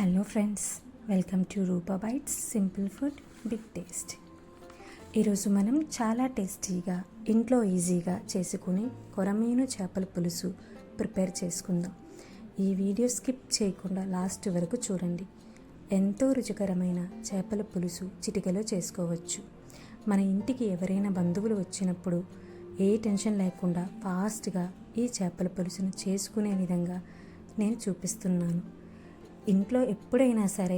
Hello friends, welcome to Rupa bytes simple food big taste. ఈరోజు మనం చాలా టేస్టీగా ఇంట్లో ఈజీగా చేసుకుని కొరమీను చేపల పులుసు ప్రిపేర్ చేసుకుందాం. ఈ వీడియో స్కిప్ చేయకుండా లాస్ట్ వరకు చూడండి. ఎంతో రుచికరమైన చేపల పులుసు చిటికలో చేసుకోవచ్చు. మన ఇంటికి ఎవరైనా బంధువులు వచ్చినప్పుడు ఏ టెన్షన్ లేకుండా ఫాస్ట్గా ఈ చేపల పులుసును చేసుకునే విధంగా నేను చూపిస్తున్నాను. ఇంట్లో ఎప్పుడైనా సరే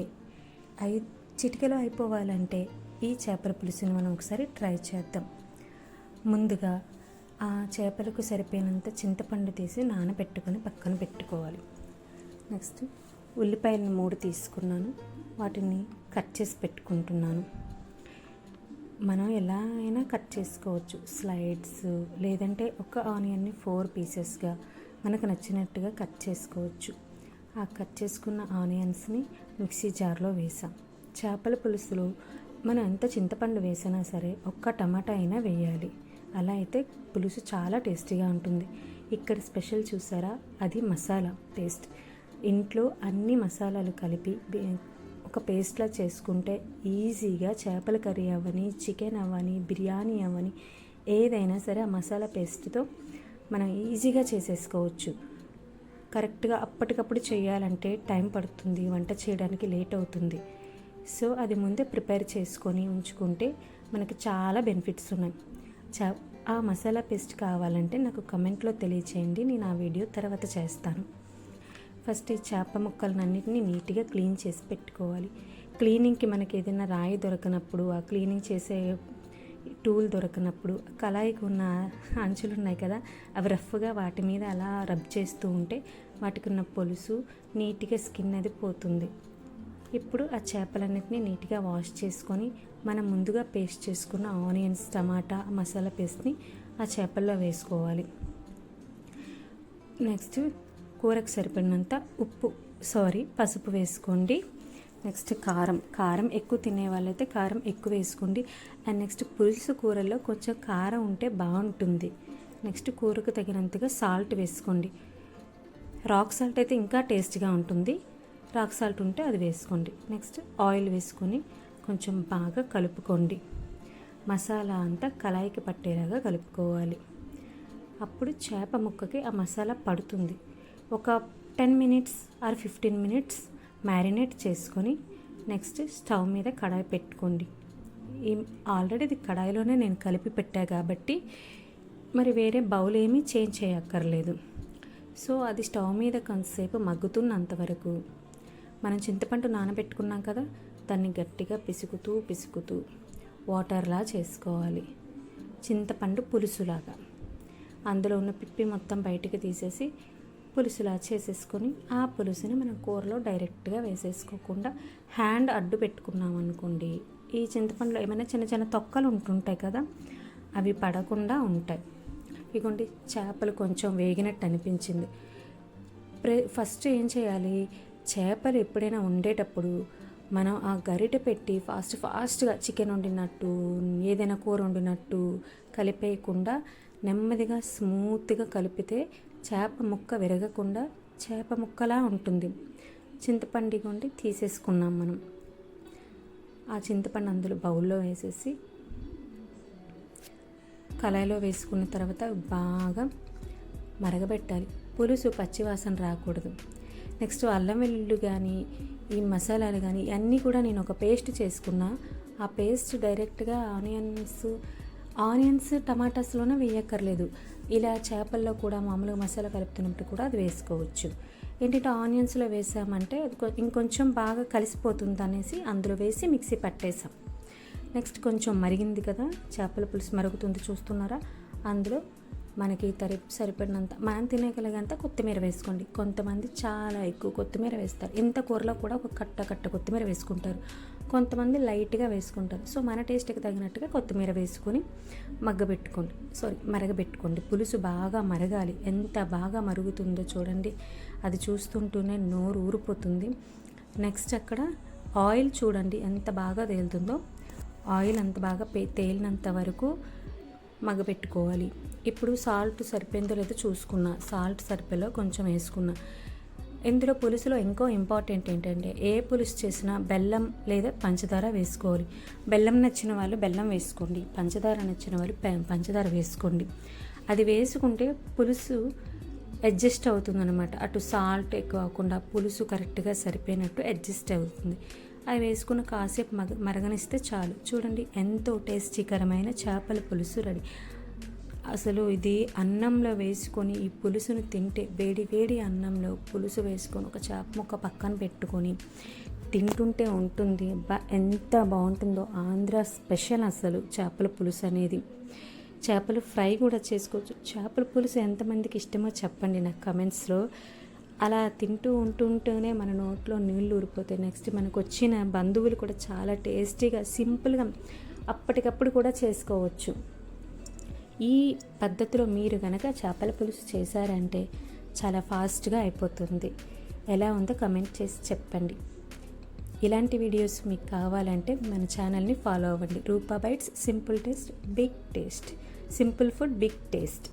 చిటికెలో అయిపోవాలంటే ఈ చేపల పులుసుని మనం ఒకసారి ట్రై చేద్దాం. ముందుగా ఆ చేపలకు సరిపోయినంత చింతపండు తీసి నానబెట్టుకొని పక్కన పెట్టుకోవాలి. నెక్స్ట్ ఉల్లిపాయలను 3 తీసుకున్నాను, వాటిని కట్ చేసి పెట్టుకుంటున్నాను. మనం ఎలా అయినా కట్ చేసుకోవచ్చు, స్లైడ్స్, లేదంటే ఒక ఆనియన్ని 4 పీసెస్గా మనకు నచ్చినట్టుగా కట్ చేసుకోవచ్చు. ఆ కట్ చేసుకున్న ఆనియన్స్ని మిక్సీ జార్లో వేసాం. చేపల పులుసులో మనం ఎంత చింతపండు వేసినా సరే ఒక్క టమాటా అయినా వేయాలి. అలా అయితే పులుసు చాలా టేస్టీగా ఉంటుంది. ఇక్కడ స్పెషల్ చూసారా, అది మసాలా పేస్ట్. ఇంట్లో అన్ని మసాలాలు కలిపి ఒక పేస్ట్లా చేసుకుంటే ఈజీగా చేపల కర్రీ అవ్వని, చికెన్ అవ్వని, బిర్యానీ అవ్వని, ఏదైనా సరే ఆ మసాలా పేస్ట్తో మనం ఈజీగా చేసేసుకోవచ్చు. కరెక్ట్గా అప్పటికప్పుడు చేయాలంటే టైం పడుతుంది, వంట చేయడానికి లేట్ అవుతుంది. సో అది ముందే ప్రిపేర్ చేసుకొని ఉంచుకుంటే మనకి చాలా బెనిఫిట్స్ ఉన్నాయి. ఆ మసాలా పేస్ట్ కావాలంటే నాకు కమెంట్లో తెలియచేయండి, నేను ఆ వీడియో తర్వాత చేస్తాను. ఫస్ట్ ఈ చేప ముక్కలన్నింటినీ నీట్గా క్లీన్ చేసి పెట్టుకోవాలి. క్లీనింగ్కి మనకి ఏదైనా రాయి దొరకనప్పుడు, ఆ క్లీనింగ్ చేసే టూల్ దొరకనప్పుడు, కళాయికి ఉన్న అంచులు ఉన్నాయి కదా, అవి రఫ్గా వాటి మీద అలా రబ్ చేస్తూ ఉంటే వాటికి ఉన్న పొలుసు నీట్గా స్కిన్ అది పోతుంది. ఇప్పుడు ఆ చేపలన్నిటినీ నీట్గా వాష్ చేసుకొని మనం ముందుగా పేస్ట్ చేసుకున్న ఆనియన్స్, టమాటా, మసాలా పేస్ట్ని ఆ చేపల్లో వేసుకోవాలి. నెక్స్ట్ కూరకు సరిపడినంత పసుపు వేసుకోండి. నెక్స్ట్ కారం ఎక్కువ తినే వాళ్ళైతే కారం ఎక్కువ వేసుకోండి. అండ్ నెక్స్ట్ పులుసు కూరల్లో కొంచెం కారం ఉంటే బాగుంటుంది. నెక్స్ట్ కూరకు తగినంతగా సాల్ట్ వేసుకోండి. రాక్ సాల్ట్ అయితే ఇంకా టేస్ట్గా ఉంటుంది, రాక్ సాల్ట్ ఉంటే అది వేసుకోండి. నెక్స్ట్ ఆయిల్ వేసుకొని కొంచెం బాగా కలుపుకోండి. మసాలా అంతా కళాయికి పట్టేలాగా కలుపుకోవాలి. అప్పుడు చేప ముక్కకి ఆ మసాలా పడుతుంది. ఒక 10 minutes ఆర్ 15 minutes మ్యారినేట్ చేసుకొని నెక్స్ట్ స్టవ్ మీద కడాయి పెట్టుకోండి. ఆల్రెడీ ఇది కడాయిలోనే నేను కలిపి పెట్టా కాబట్టి మరి వేరే బౌల్ ఏమీ చేంజ్ చేయక్కర్లేదు. సో అది స్టవ్ మీద కొంతసేపు మగ్గుతున్నంత వరకు మనం చింతపండు నానబెట్టుకున్నాం కదా, దాన్ని గట్టిగా పిసుకుతూ వాటర్లా చేసుకోవాలి. చింతపండు పులుసులాగా అందులో ఉన్న పిప్పి మొత్తం బయటికి తీసేసి పులుసులా చేసేసుకొని ఆ పులుసుని మనం కూరలో డైరెక్ట్గా వేసేసుకోకుండా హ్యాండ్ అడ్డు పెట్టుకున్నాం అనుకోండి, ఈ చింతపండులో ఏమైనా చిన్న చిన్న తొక్కలు ఉంటుంటాయి కదా, అవి పడకుండా ఉంటాయి. ఇదిగోండి, చేపలు కొంచెం వేగినట్టు అనిపించింది. ఫస్ట్ ఏం చేయాలి, చేపలు ఎప్పుడైనా వండేటప్పుడు మనం ఆ గరిటె పెట్టి ఫాస్ట్గా చికెన్ వండినట్టు, ఏదైనా కూర వండినట్టు కలిపేయకుండా నెమ్మదిగా స్మూత్గా కలిపితే చేప ముక్క విరగకుండా చేప ముక్కలా ఉంటుంది. చింతపండు కొండి తీసేసుకున్నాం మనం. ఆ చింతపండు అందులో బౌల్లో వేసేసి కళాయిలో వేసుకున్న తర్వాత బాగా మరగబెట్టాలి. పులుసు పచ్చివాసన రాకూడదు. నెక్స్ట్ అల్లం వెల్లుల్లి కానీ ఈ మసాలాలు కానీ అన్నీ కూడా నేను ఒక పేస్ట్ చేసుకున్నా. ఆ పేస్ట్ డైరెక్ట్గా ఆనియన్స్ టమాటాస్లోనే వేయక్కర్లేదు. ఇలా చేపల్లో కూడా మామూలుగా మసాలా కలుపుతున్నప్పుడు కూడా అది వేసుకోవచ్చు. ఏంటంటే ఆనియన్స్లో వేసామంటే ఇంకొంచెం బాగా కలిసిపోతుంది అనేసి అందులో వేసి మిక్సీ పట్టేసాం. నెక్స్ట్ కొంచెం మరిగింది కదా, చేపల పులుసు మరుగుతుంది చూస్తున్నారా, అందులో మనకి సరిపడినంత మనం తినేగలిగంత కొత్తిమీర వేసుకోండి. కొంతమంది చాలా ఎక్కువ కొత్తిమీర వేస్తారు. ఇంత కూరలో కూడా ఒక కట్ట కొత్తిమీర వేసుకుంటారు, కొంతమంది లైట్గా వేసుకుంటారు. సో మన టేస్ట్కి తగినట్టుగా కొత్తిమీర వేసుకొని మరగబెట్టుకోండి. పులుసు బాగా మరగాలి. ఎంత బాగా మరుగుతుందో చూడండి, అది చూస్తుంటూనే నోరు ఊరిపోతుంది. నెక్స్ట్ అక్కడ ఆయిల్ చూడండి ఎంత బాగా తేలుతుందో. ఆయిల్ అంత బాగా తేలినంత వరకు మగ్గబెట్టుకోవాలి. ఇప్పుడు సాల్ట్ సరిపోయిందో లేదో చూసుకున్నా, సాల్ట్ సరిపోయేలో కొంచెం వేసుకున్నా. ఇందులో పులుసులో ఇంకో ఇంపార్టెంట్ ఏంటంటే ఏ పులుసు చేసినా బెల్లం లేదా పంచదార వేసుకోవాలి. బెల్లం నచ్చిన వాళ్ళు బెల్లం వేసుకోండి, పంచదార నచ్చిన వాళ్ళు పంచదార వేసుకోండి. అది వేసుకుంటే పులుసు అడ్జస్ట్ అవుతుందన్నమాట. అటు సాల్ట్ ఎక్కువ అవ్వకుండా పులుసు కరెక్ట్గా సరిపోయినట్టు అడ్జస్ట్ అవుతుంది. అవి వేసుకుని కాసేపు మరగనిస్తే చాలు. చూడండి ఎంతో టేస్టీకరమైన చేపల పులుసు రెడీ. అసలు ఇది అన్నంలో వేసుకొని ఈ పులుసును తింటే వేడి వేడి అన్నంలో పులుసు వేసుకొని ఒక చేప ముక్క పక్కన పెట్టుకొని తింటుంటే ఉంటుంది ఎంత బాగుంటుందో. ఆంధ్ర స్పెషల్ అసలు చేపల పులుసు అనేది. చేపలు ఫ్రై కూడా చేసుకోవచ్చు. చేపల పులుసు ఎంతమందికి ఇష్టమో చెప్పండి నాకు కమెంట్స్లో. అలా తింటూ ఉంటుంటేనే మన నోట్లో నీళ్ళు ఊరిపోతాయి. నెక్స్ట్ మనకు వచ్చిన బంధువులు కూడా చాలా టేస్టీగా సింపుల్గా అప్పటికప్పుడు కూడా చేసుకోవచ్చు. ఈ పద్ధతిలో మీరు కనుక చేపల పులుసు చేశారంటే చాలా ఫాస్ట్గా అయిపోతుంది. ఎలా ఉందో కమెంట్ చేసి చెప్పండి. ఇలాంటి వీడియోస్ మీకు కావాలంటే మన ఛానల్ని ఫాలో అవ్వండి. Roopa bytes simple taste big taste. Simple food big taste.